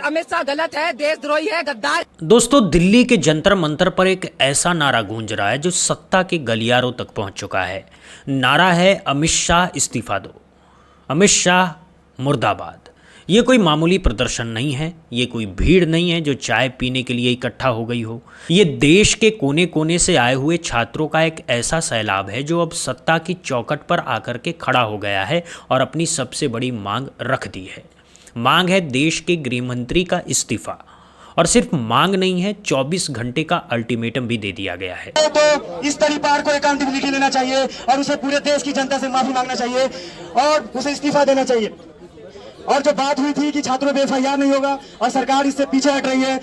अमित शाह गलत है, देशद्रोही है, गद्दार। तो इस तरीपार को अकाउंटेबिलिटी लेना चाहिए और उसे पूरे देश की जनता से माफी मांगना चाहिए और उसे इस्तीफा देना चाहिए। और जो बात हुई थी कि छात्रों पे एफआईआर नहीं होगा और सरकार इससे पीछे हट रही है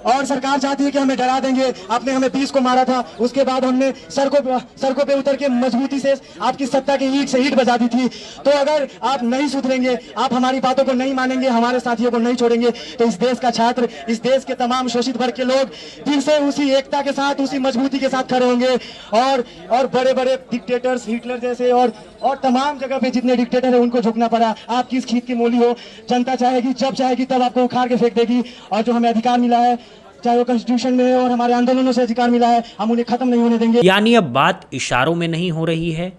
और सरकार चाहती है कि हमें डरा देंगे। आपने हमें 20 को मारा था, उसके बाद हमने सड़कों पे उतर के मजबूती से आपकी सत्ता की ईंट से ईंट बजा दी थी। तो अगर आप नहीं सुधरेंगे, आप हमारी बातों को नहीं मानेंगे, हमारे साथियों को नहीं छोड़ेंगे, तो इस देश का छात्र, इस देश के तमाम शोषित वर्ग के लोग फिर से उसी एकता के साथ, उसी मजबूती के साथ खड़े होंगे और बड़े बड़े डिक्टेटर्स, हिटलर जैसे और तमाम जगह पे जितने डिक्टेटर है उनको झुकना पड़ा। आप किस खीत की मोली हो, जनता चाहेगी, जब चाहेगी तब आपको उखाड़ के फेंक देगी। और जो हमें अधिकार मिला है, चाहे वो कॉन्स्टिट्यूशन में है और हमारे आंदोलनों से अधिकार मिला है, हम उन्हें खत्म नहीं होने देंगे। यानी अब बात इशारों में नहीं हो रही है,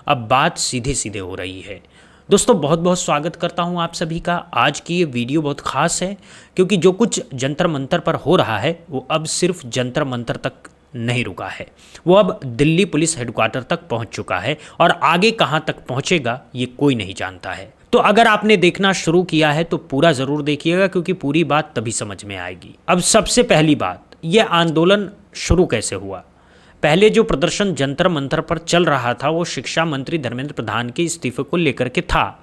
अब बात सीधे सीधे हो रही है। दोस्तों, बहुत बहुत स्वागत करता हूं आप सभी का। आज की ये वीडियो बहुत खास है क्योंकि जो कुछ जंतर मंतर पर हो रहा है वो अब सिर्फ जंतर मंतर तक नहीं रुका है, वो अब दिल्ली पुलिस हेडक्वार्टर तक पहुंच चुका है और आगे कहां तक पहुंचेगा ये कोई नहीं जानता है। तो अगर आपने देखना शुरू किया है तो पूरा ज़रूर देखिएगा क्योंकि पूरी बात तभी समझ में आएगी। अब सबसे पहली बात, ये आंदोलन शुरू कैसे हुआ। पहले जो प्रदर्शन जंतर मंतर पर चल रहा था वो शिक्षा मंत्री धर्मेंद्र प्रधान के इस्तीफे को लेकर के था।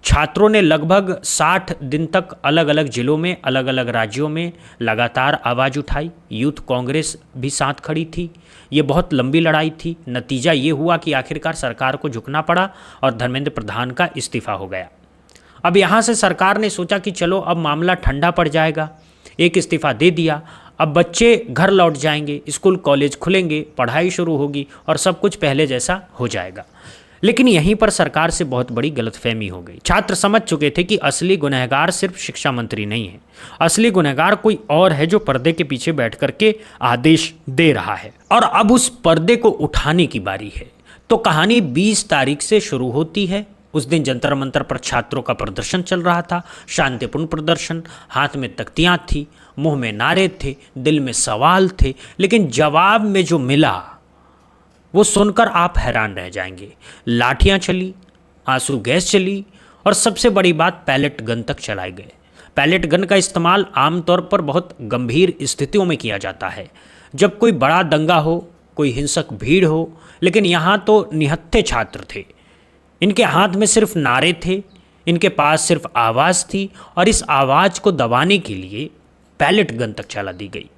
छात्रों ने लगभग 60 दिन तक अलग अलग जिलों में, अलग अलग राज्यों में लगातार आवाज़ उठाई। यूथ कांग्रेस भी साथ खड़ी थी। ये बहुत लंबी लड़ाई थी। नतीजा ये हुआ कि आखिरकार सरकार को झुकना पड़ा और धर्मेंद्र प्रधान का इस्तीफा हो गया। अब यहाँ से सरकार ने सोचा कि चलो अब मामला ठंडा पड़ जाएगा, एक इस्तीफा दे दिया, अब बच्चे घर लौट जाएंगे, स्कूल कॉलेज खुलेंगे, पढ़ाई शुरू होगी और सब कुछ पहले जैसा हो जाएगा। लेकिन यहीं पर सरकार से बहुत बड़ी गलतफहमी हो गई। छात्र समझ चुके थे कि असली गुनहगार सिर्फ शिक्षा मंत्री नहीं है, असली गुनहगार कोई और है जो पर्दे के पीछे बैठ करके आदेश दे रहा है और अब उस पर्दे को उठाने की बारी है। तो कहानी 20 तारीख से शुरू होती है। उस दिन जंतर मंतर पर छात्रों का प्रदर्शन चल रहा था, शांतिपूर्ण प्रदर्शन। हाथ में तख्तियाँ थी, मुंह में नारे थे, दिल में सवाल थे, लेकिन जवाब में जो मिला वो सुनकर आप हैरान रह जाएंगे। लाठियां चली, आंसू गैस चली और सबसे बड़ी बात, पैलेट गन तक चलाए गए। पैलेट गन का इस्तेमाल आमतौर पर बहुत गंभीर स्थितियों में किया जाता है, जब कोई बड़ा दंगा हो, कोई हिंसक भीड़ हो, लेकिन यहाँ तो निहत्थे छात्र थे। इनके हाथ में सिर्फ नारे थे, इनके पास सिर्फ आवाज़ थी और इस आवाज़ को दबाने के लिए पैलेट गन तक चला दी गई।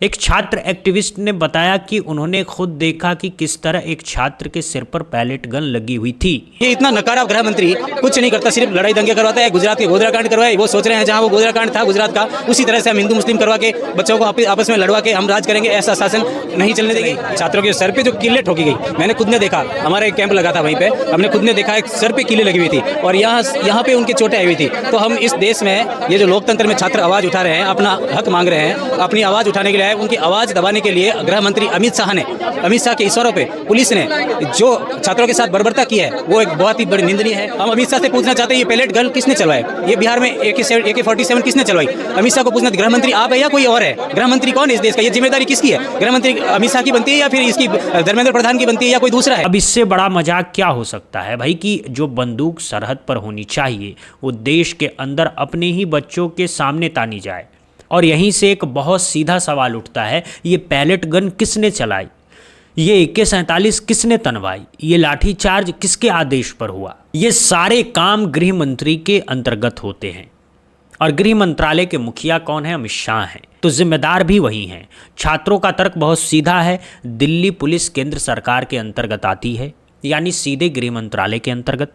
एक छात्र एक्टिविस्ट ने बताया कि उन्होंने खुद देखा कि किस तरह एक छात्र के सिर पर पैलेट गन लगी हुई थी। ये इतना नकारा गृह मंत्री कुछ नहीं करता, सिर्फ लड़ाई दंगे करवाता है। गुजरात के गोधरा कांड करवाए, वो सोच रहे हैं जहां वो गोधरा कांड था गुजरात का, उसी तरह से हम हिंदू मुस्लिम करवा के बच्चों को आपस में लड़वा के हम राज करेंगे, ऐसा शासन नहीं चलने देंगे। छात्रों के सर पे जो कीलें ठोकी गई, मैंने खुद ने देखा, हमारा एक कैंप लगा था वहीं पे, हमने खुद ने देखा एक सर पे कीलें लगी हुई थी और यहाँ पे उनके चोटें आई हुई थी। तो हम इस देश में ये जो लोकतंत्र में छात्र आवाज़ उठा रहे हैं, अपना हक मांग रहे हैं, अपनी आवाज़ उठाने के लिए, उनकी आवाज़ दबाने के लिए गृह मंत्री अमित शाह के इशारों पे पुलिस ने जो छात्रों के साथ बर्बरता की है वो एक बहुत ही बड़ी निंदनीय है। हम अमित शाह से पूछना चाहते हैं, ये पैलेट गन किसने चलवाए, ये बिहार में AK-47 किसने चलवाई। अमित शाह को पूछना, गृह मंत्री आप है या कोई और है? गृह मंत्री कौन है इस देश का? ये जिम्मेदारी किसकी है? गृह मंत्री अमित शाह की बनती है या फिर इसकी धर्मेंद्र प्रधान की बनती है या कोई दूसरा है? अब इससे बड़ा मजाक क्या हो सकता है भाई, कि जो बंदूक सरहद पर होनी चाहिए वो देश के अंदर अपने ही बच्चों के सामने तानी जाए। और यहीं से एक बहुत सीधा सवाल उठता है, ये पैलेट गन किसने चलाई, ये AK-47 किसने तनवाई, ये लाठीचार्ज किसके आदेश पर हुआ। ये सारे काम गृह मंत्री के अंतर्गत होते हैं और गृह मंत्रालय के मुखिया कौन है? अमित शाह हैं, तो जिम्मेदार भी वही हैं। छात्रों का तर्क बहुत सीधा है, दिल्ली पुलिस केंद्र सरकार के अंतर्गत आती है, यानी सीधे गृह मंत्रालय के अंतर्गत।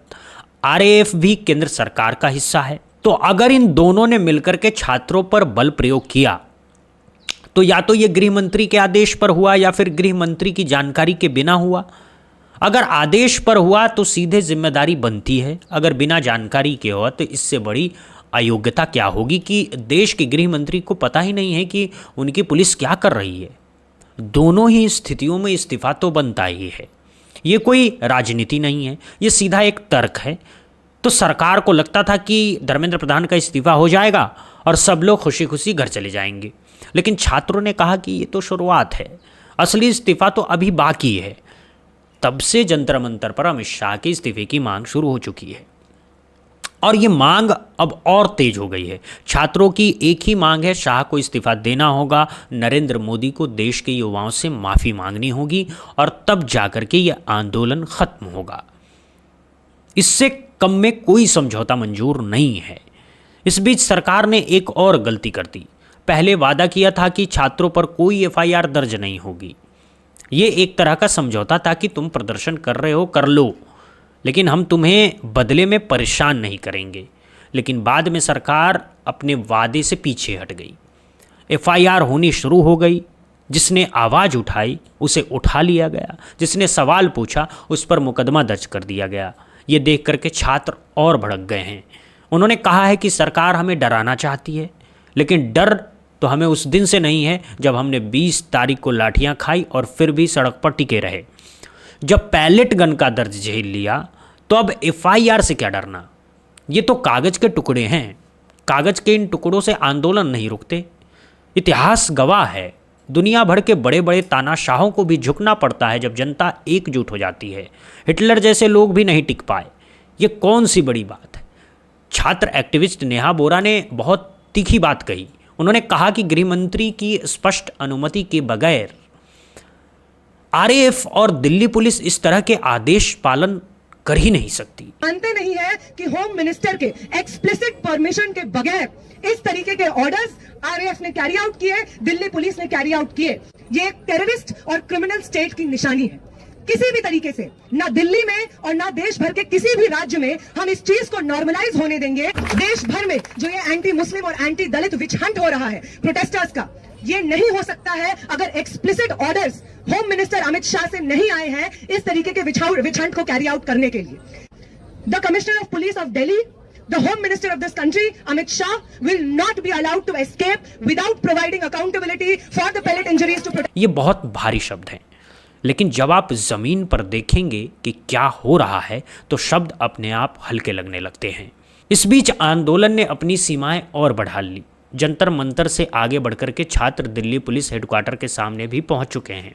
RAF भी केंद्र सरकार का हिस्सा है। तो अगर इन दोनों ने मिलकर के छात्रों पर बल प्रयोग किया तो या तो ये गृह मंत्री के आदेश पर हुआ या फिर गृह मंत्री की जानकारी के बिना हुआ। अगर आदेश पर हुआ तो सीधे जिम्मेदारी बनती है, अगर बिना जानकारी के हुआ तो इससे बड़ी अयोग्यता क्या होगी कि देश के गृह मंत्री को पता ही नहीं है कि उनकी पुलिस क्या कर रही है। दोनों ही स्थितियों में इस्तीफा तो बनता ही है। ये कोई राजनीति नहीं है, ये सीधा एक तर्क है। तो सरकार को लगता था कि धर्मेंद्र प्रधान का इस्तीफा हो जाएगा और सब लोग खुशी खुशी घर चले जाएंगे, लेकिन छात्रों ने कहा कि ये तो शुरुआत है, असली इस्तीफा तो अभी बाकी है। तब से जंतर मंतर पर अमित शाह के इस्तीफे की मांग शुरू हो चुकी है और ये मांग अब और तेज हो गई है। छात्रों की एक ही मांग है, शाह को इस्तीफा देना होगा, नरेंद्र मोदी को देश के युवाओं से माफ़ी मांगनी होगी और तब जाकर के ये आंदोलन खत्म होगा। इससे कम में कोई समझौता मंजूर नहीं है। इस बीच सरकार ने एक और गलती कर दी। पहले वादा किया था कि छात्रों पर कोई एफआईआर दर्ज नहीं होगी। ये एक तरह का समझौता था कि तुम प्रदर्शन कर रहे हो कर लो, लेकिन हम तुम्हें बदले में परेशान नहीं करेंगे। लेकिन बाद में सरकार अपने वादे से पीछे हट गई। एफआईआर होनी शुरू हो गई। जिसने आवाज़ उठाई उसे उठा लिया गया, जिसने सवाल पूछा उस पर मुकदमा दर्ज कर दिया गया। ये देख करके छात्र और भड़क गए हैं। उन्होंने कहा है कि सरकार हमें डराना चाहती है, लेकिन डर तो हमें उस दिन से नहीं है जब हमने 20 तारीख को लाठियां खाई और फिर भी सड़क पर टिके रहे। जब पैलेट गन का दर्द झेल लिया तो अब एफआईआर से क्या डरना। ये तो कागज़ के टुकड़े हैं, कागज़ के इन टुकड़ों से आंदोलन नहीं रुकते। इतिहास गवाह है, दुनिया भर के बड़े बड़े तानाशाहों को भी झुकना पड़ता है जब जनता एकजुट हो जाती है। हिटलर जैसे लोग भी नहीं टिक पाए। ये कौन सी बड़ी बात है। छात्र एक्टिविस्ट नेहा बोरा ने बहुत तीखी बात कही। उन्होंने कहा कि गृह मंत्री की स्पष्ट अनुमति के बगैर आरएएफ और दिल्ली पुलिस इस तरह के आदेश पालन कर ही नहीं सकती। मानते नहीं है कि होम मिनिस्टर के एक्सप्लिसिट परमिशन के बगैर इस तरीके के ऑर्डर्स आरएएफ ने कैरी आउट किए, दिल्ली पुलिस ने कैरी आउट किए। ये एक टेररिस्ट और क्रिमिनल स्टेट की निशानी है। किसी भी तरीके से ना दिल्ली में और ना देश भर के किसी भी राज्य में हम इस चीज को नॉर्मलाइज होने देंगे। देश भर में जो ये एंटी मुस्लिम और एंटी दलित विच हंट हो रहा है प्रोटेस्टर्स का, ये नहीं हो सकता है अगर explicit orders home minister Amit Shah से नहीं आए हैं इस तरीके के विच हंट को कैरी आउट करने के लिए। The commissioner of police of Delhi, the home minister of this country Amit Shah will not be allowed to escape without providing accountability for the pellet injuries to protect। ये बहुत भारी शब्द हैं, लेकिन जब आप ज़मीन पर देखेंगे कि क्या हो रहा है तो शब्द अपने आप हल्के लगने लगते हैं। इस बीच आंदोलन ने अपनी सीमाएं और बढ़ा ली। जंतर मंतर से आगे बढ़कर के छात्र दिल्ली पुलिस हेडक्वार्टर के सामने भी पहुंच चुके हैं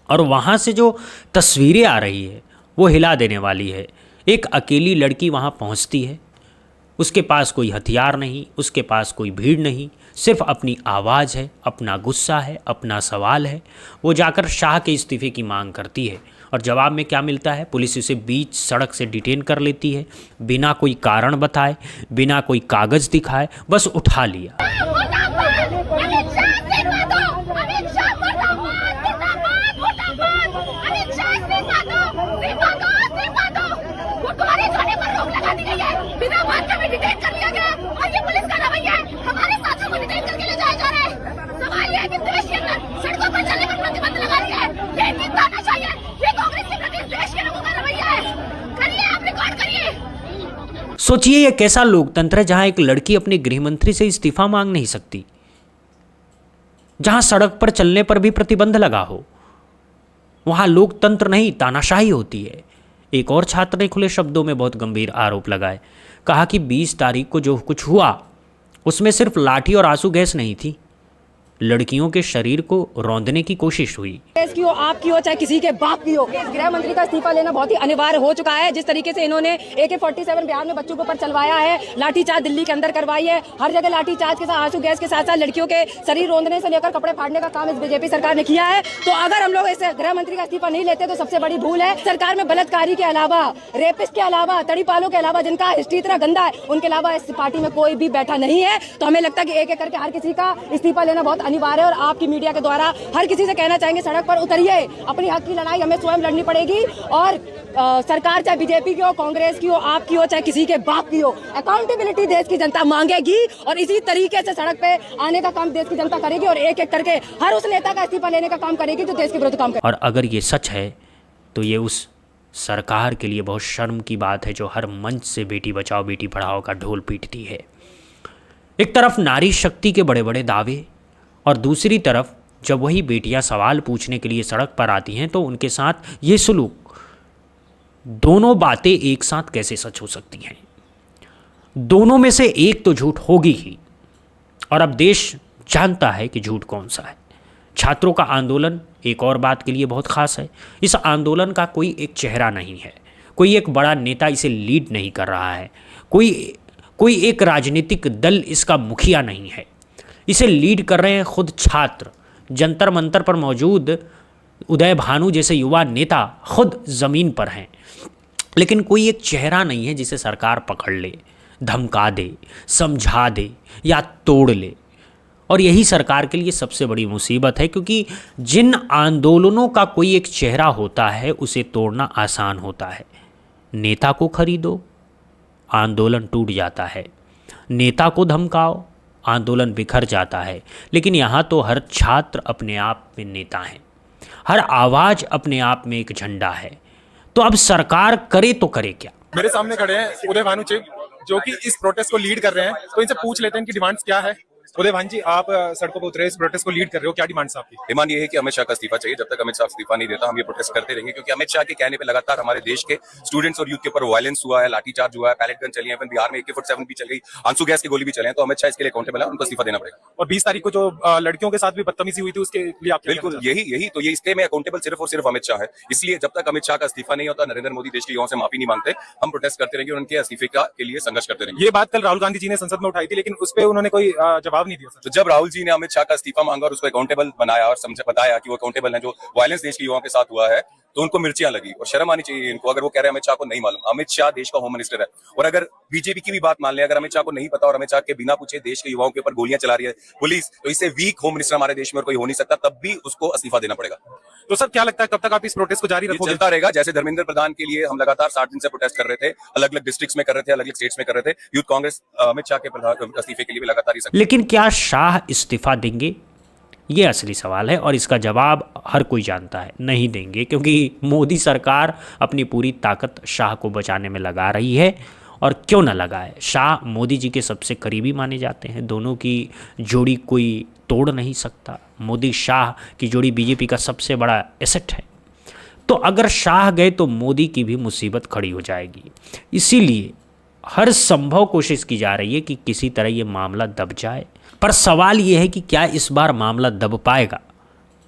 और वहां से जो तस्वीरें आ रही है वो हिला देने वाली है। एक अकेली लड़की वहां पहुंचती है, उसके पास कोई हथियार नहीं, उसके पास कोई भीड़ नहीं, सिर्फ अपनी आवाज़ है, अपना गुस्सा है, अपना सवाल है। वो जाकर शाह के इस्तीफे की मांग करती है और जवाब में क्या मिलता है? पुलिस उसे बीच सड़क से डिटेन कर लेती है, बिना कोई कारण बताए, बिना कोई कागज़ दिखाए, बस उठा लिया। सोचिए यह कैसा लोकतंत्र है जहां एक लड़की अपने गृह मंत्री से इस्तीफा मांग नहीं सकती, जहां सड़क पर चलने पर भी प्रतिबंध लगा हो। वहां लोकतंत्र नहीं तानाशाही होती है। एक और छात्र ने खुले शब्दों में बहुत गंभीर आरोप लगाए। कहा कि 20 तारीख को जो कुछ हुआ उसमें सिर्फ लाठी और आंसू गैस नहीं थी, लड़कियों के शरीर को रौंदने की कोशिश हुई। की हो, आपकी हो, चाहे किसी के बाप की हो, गृह मंत्री का इस्तीफा लेना बहुत ही अनिवार्य हो चुका है। जिस तरीके से इन्होंने AK-47 बिहार में बच्चों के ऊपर चलवाया है, लाठीचार्ज दिल्ली के अंदर करवाई है, हर जगह लाठीचार्ज के साथ आंसू गैस के साथ साथ लड़कियों के शरीर रौंदने से लेकर कपड़े फाड़ने का काम इस बीजेपी सरकार ने किया है। तो अगर हम लोग इस गृह मंत्री का इस्तीफा नहीं लेते तो सबसे बड़ी भूल है। सरकार में बलात्कारी के अलावा, रेपिस्ट के अलावा, तड़ीपालों के अलावा, जिनका हिस्ट्री इतना गंदा है, उनके अलावा इस पार्टी में कोई भी बैठा नहीं है। तो हमें लगता है कि एक एक करके हर किसी का इस्तीफा लेना बहुत अनिवार्य है और आपकी मीडिया के द्वारा हर किसी से कहना चाहेंगे सड़क पर उतरिए। अपनी हक की लड़ाई हमें स्वयं लड़नी पड़ेगी और सरकार चाहे बीजेपी की हो, कांग्रेस की हो, आपकी हो, चाहे किसी के बाप की हो, अकाउंटेबिलिटी देश की जनता मांगेगी और इसी तरीके से सड़क पे आने का काम देश की जनता करेगी और एक एक करके हर उस नेता का इस्तीफा लेने का काम करेगी जो देश के विरुद्ध काम करे। और अगर ये सच है तो ये उस सरकार के लिए बहुत शर्म की बात है जो हर मंच से बेटी बचाओ बेटी पढ़ाओ का ढोल पीटती है। एक तरफ नारी शक्ति के बड़े बड़े दावे और दूसरी तरफ जब वही बेटियां सवाल पूछने के लिए सड़क पर आती हैं तो उनके साथ ये सलूक, दोनों बातें एक साथ कैसे सच हो सकती हैं? दोनों में से एक तो झूठ होगी ही, और अब देश जानता है कि झूठ कौन सा है। छात्रों का आंदोलन एक और बात के लिए बहुत खास है। इस आंदोलन का कोई एक चेहरा नहीं है, कोई एक बड़ा नेता इसे लीड नहीं कर रहा है, कोई एक राजनीतिक दल इसका मुखिया नहीं है। इसे लीड कर रहे हैं खुद छात्र। जंतर मंतर पर मौजूद उदय भानु जैसे युवा नेता खुद ज़मीन पर हैं, लेकिन कोई एक चेहरा नहीं है जिसे सरकार पकड़ ले, धमका दे, समझा दे या तोड़ ले। और यही सरकार के लिए सबसे बड़ी मुसीबत है, क्योंकि जिन आंदोलनों का कोई एक चेहरा होता है उसे तोड़ना आसान होता है। नेता को खरीदो, आंदोलन टूट जाता है। नेता को धमकाओ, आंदोलन बिखर जाता है। लेकिन यहाँ तो हर छात्र अपने आप में नेता है, हर आवाज़ अपने आप में एक झंडा है। तो अब सरकार करे तो करे क्या? मेरे सामने खड़े हैं उदय भानु जी, जो कि इस प्रोटेस्ट को लीड कर रहे हैं। तो इनसे पूछ लेते हैं इनकी डिमांड्स क्या है। उदय भानु जी, आप सड़कों पर उतरे, इस प्रोटेस्ट को लीड कर रहे हो, क्या डिमांड्स आपकी? डिमांड ये है कि अमित शाह का इस्तीफा चाहिए। जब तक अमित शाह इस्तीफा नहीं देता हम ये प्रोटेस्ट करते रहेंगे, क्योंकि अमित शाह के कहने पे लगातार हमारे देश के स्टूडेंट्स और यूथ के ऊपर वायलेंस हुआ है, लाठीचार्ज हुआ है, पैलेट गन चली है, बिहार में AK-47 भी चल गई, आंसू गैस की गोली भी चले हैं। तो अमित शाह इसके लिए अकाउंटेबल है, उनको इस्तीफा देना पड़ेगा। और 20 तारीख को जो लड़कियों के साथ भी बदतमीजी हुई थी, उसके लिए आप बिल्कुल यही तो ये इसके में अकाउंटेबल सिर्फ और सिर्फ अमित शाह है। इसलिए जब तक अमित शाह का इस्तीफा नहीं होता, नरेंद्र मोदी देश के युवाओं से माफी नहीं मांगते, हम प्रोटेस्ट करते रहेंगे और उनके इस्तीफे के लिए संघर्ष करते रहेंगे। ये बात कल राहुल गांधी जी ने संसद में उठाई थी, लेकिन उस पर उन्होंने कोई जवाब नहीं दिया। तो जब राहुल जी ने अमित शाह का इस्तीफा मांगा और उसको अकाउंटेबल बनाया और बताया कि वो अकाउंटेबल है, जो वायलेंस देश के युवाओं के साथ हुआ है, तो उनको मिर्चियां लगी। और शर्म आनी चाहिए इनको, अगर वो कह रहे हैं अमित शाह को नहीं मालूम। अमित शाह देश का होम मिनिस्टर है, और अगर बीजेपी की भी बात मान ले, अगर अमित शाह को नहीं पता और अमित शाह के बिना पूछे देश के युवाओं के ऊपर गोलियां चला रही है पुलिस, तो इससे वीक होम मिनिस्टर हमारे देश में और कोई हो नहीं सकता। तब भी उसको इस्तीफा देना पड़ेगा। तो सर, क्या लगता है कब तक आप इस प्रोटेस्ट को जारी रखोगे? चलता रहेगा। जैसे धर्मेंद्र प्रधान के लिए हम लगातार 60 दिन से प्रोटेस्ट कर रहे थे, अलग अलग डिस्ट्रिक्ट्स में कर रहे थे, अलग अलग स्टेट्स में कर रहे थे। यूथ कांग्रेस अमित शाह के इस्तीफे के लिए भी लगातार ही। लेकिन क्या शाह इस्तीफा देंगे? ये असली सवाल है, और इसका जवाब हर कोई जानता है, नहीं देंगे। क्योंकि मोदी सरकार अपनी पूरी ताकत शाह को बचाने में लगा रही है। और क्यों न लगाए, शाह मोदी जी के सबसे करीबी माने जाते हैं। दोनों की जोड़ी कोई तोड़ नहीं सकता। मोदी शाह की जोड़ी बीजेपी का सबसे बड़ा एसेट है। तो अगर शाह गए तो मोदी की भी मुसीबत खड़ी हो जाएगी। इसीलिए हर संभव कोशिश की जा रही है कि किसी तरह ये मामला दब जाए। पर सवाल ये है कि क्या इस बार मामला दब पाएगा?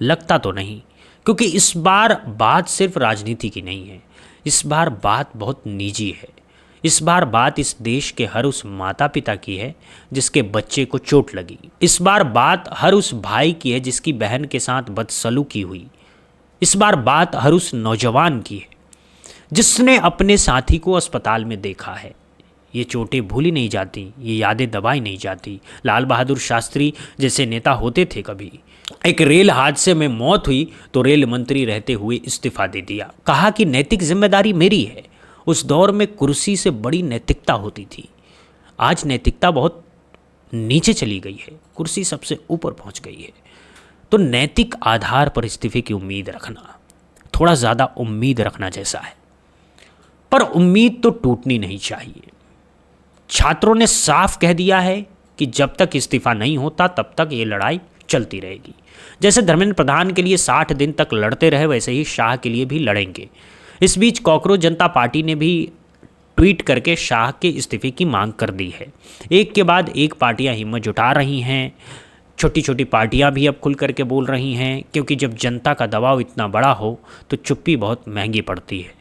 लगता तो नहीं, क्योंकि इस बार बात सिर्फ राजनीति की नहीं है। इस बार बात बहुत निजी है। इस बार बात इस देश के हर उस माता पिता की है जिसके बच्चे को चोट लगी। इस बार बात हर उस भाई की है जिसकी बहन के साथ बदसलूकी हुई। इस बार बात हर उस नौजवान की है जिसने अपने साथी को अस्पताल में देखा है। ये चोटें भूली नहीं जाती, ये यादें दबाई नहीं जाती। लाल बहादुर शास्त्री जैसे नेता होते थे, कभी एक रेल हादसे में मौत हुई तो रेल मंत्री रहते हुए इस्तीफा दे दिया, कहा कि नैतिक जिम्मेदारी मेरी है। उस दौर में कुर्सी से बड़ी नैतिकता होती थी। आज नैतिकता बहुत नीचे चली गई है, कुर्सी सबसे ऊपर पहुंच गई है। तो नैतिक आधार पर इस्तीफे की उम्मीद रखना थोड़ा ज़्यादा उम्मीद रखना जैसा है। पर उम्मीद तो टूटनी नहीं चाहिए। छात्रों ने साफ कह दिया है कि जब तक इस्तीफा नहीं होता तब तक ये लड़ाई चलती रहेगी। जैसे धर्मेंद्र प्रधान के लिए 60 दिन तक लड़ते रहे, वैसे ही शाह के लिए भी लड़ेंगे। इस बीच कॉकरोच जनता पार्टी ने भी ट्वीट करके शाह के इस्तीफे की मांग कर दी है। एक के बाद एक पार्टियां हिम्मत जुटा रही हैं। छोटी छोटी पार्टियां भी अब खुल करके बोल रही हैं, क्योंकि जब जनता का दबाव इतना बड़ा हो तो चुप्पी बहुत महंगी पड़ती है।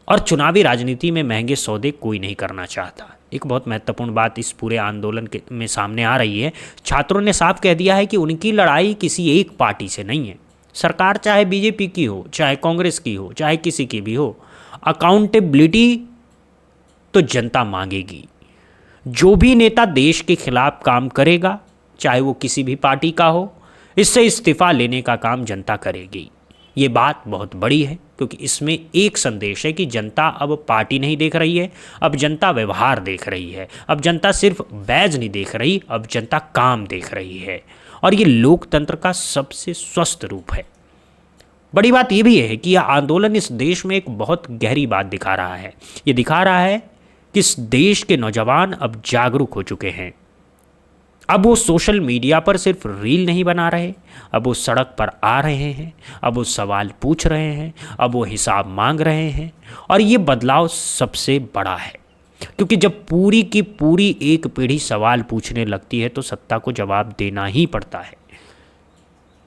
और चुनावी राजनीति में महंगे सौदे कोई नहीं करना चाहता। एक बहुत महत्वपूर्ण बात इस पूरे आंदोलन में सामने आ रही है। छात्रों ने साफ कह दिया है कि उनकी लड़ाई किसी एक पार्टी से नहीं है। सरकार चाहे बीजेपी की हो, चाहे कांग्रेस की हो, चाहे किसी की भी हो, अकाउंटेबिलिटी तो जनता मांगेगी। जो भी नेता देश के खिलाफ काम करेगा, चाहे वो किसी भी पार्टी का हो, इससे इस्तीफा लेने का काम जनता करेगी। ये बात बहुत बड़ी है, क्योंकि इसमें एक संदेश है कि जनता अब पार्टी नहीं देख रही है, अब जनता व्यवहार देख रही है। अब जनता सिर्फ बैज नहीं देख रही, अब जनता काम देख रही है। और ये लोकतंत्र का सबसे स्वस्थ रूप है। बड़ी बात यह भी है कि यह आंदोलन इस देश में एक बहुत गहरी बात दिखा रहा है। ये दिखा रहा है कि इस देश के नौजवान अब जागरूक हो चुके हैं। अब वो सोशल मीडिया पर सिर्फ रील नहीं बना रहे, अब वो सड़क पर आ रहे हैं, अब वो सवाल पूछ रहे हैं, अब वो हिसाब मांग रहे हैं। और ये बदलाव सबसे बड़ा है, क्योंकि जब पूरी की पूरी एक पीढ़ी सवाल पूछने लगती है तो सत्ता को जवाब देना ही पड़ता है।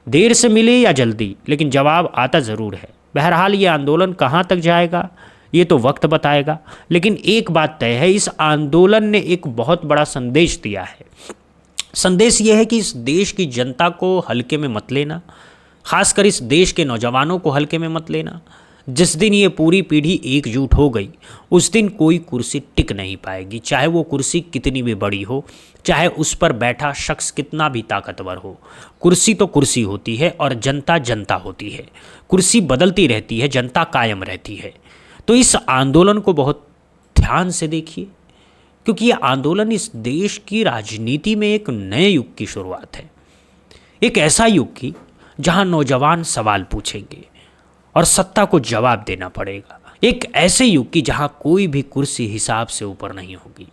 देर से मिले या जल्दी, लेकिन जवाब आता ज़रूर है। बहरहाल ये आंदोलन कहाँ तक जाएगा ये तो वक्त बताएगा, लेकिन एक बात तय है, इस आंदोलन ने एक बहुत बड़ा संदेश दिया है। संदेश ये है कि इस देश की जनता को हल्के में मत लेना, खासकर इस देश के नौजवानों को हल्के में मत लेना। जिस दिन ये पूरी पीढ़ी एकजुट हो गई उस दिन कोई कुर्सी टिक नहीं पाएगी, चाहे वो कुर्सी कितनी भी बड़ी हो, चाहे उस पर बैठा शख्स कितना भी ताकतवर हो। कुर्सी तो कुर्सी होती है और जनता जनता होती है। कुर्सी बदलती रहती है, जनता कायम रहती है। तो इस आंदोलन को बहुत ध्यान से देखिए, क्योंकि ये आंदोलन इस देश की राजनीति में एक नए युग की शुरुआत है। एक ऐसा युग की जहां नौजवान सवाल पूछेंगे और सत्ता को जवाब देना पड़ेगा। एक ऐसे युग की जहां कोई भी कुर्सी हिसाब से ऊपर नहीं होगी।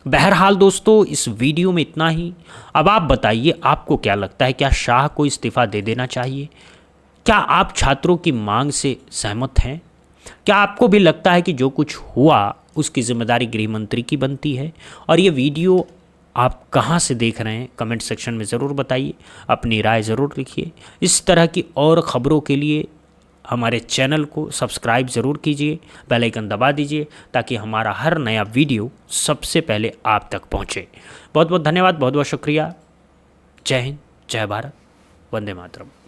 बहरहाल दोस्तों, इस वीडियो में इतना ही। अब आप बताइए, आपको क्या लगता है, क्या शाह को इस्तीफा दे देना चाहिए? क्या आप छात्रों की मांग से सहमत हैं? क्या आपको भी लगता है कि जो कुछ हुआ उसकी जिम्मेदारी गृह मंत्री की बनती है? और ये वीडियो आप कहाँ से देख रहे हैं, कमेंट सेक्शन में ज़रूर बताइए, अपनी राय ज़रूर लिखिए। इस तरह की और ख़बरों के लिए हमारे चैनल को सब्सक्राइब ज़रूर कीजिए, बेल आइकन दबा दीजिए, ताकि हमारा हर नया वीडियो सबसे पहले आप तक पहुँचे। बहुत बहुत धन्यवाद, बहुत बहुत शुक्रिया। जय हिंद, जय भारत, वंदे मातरम।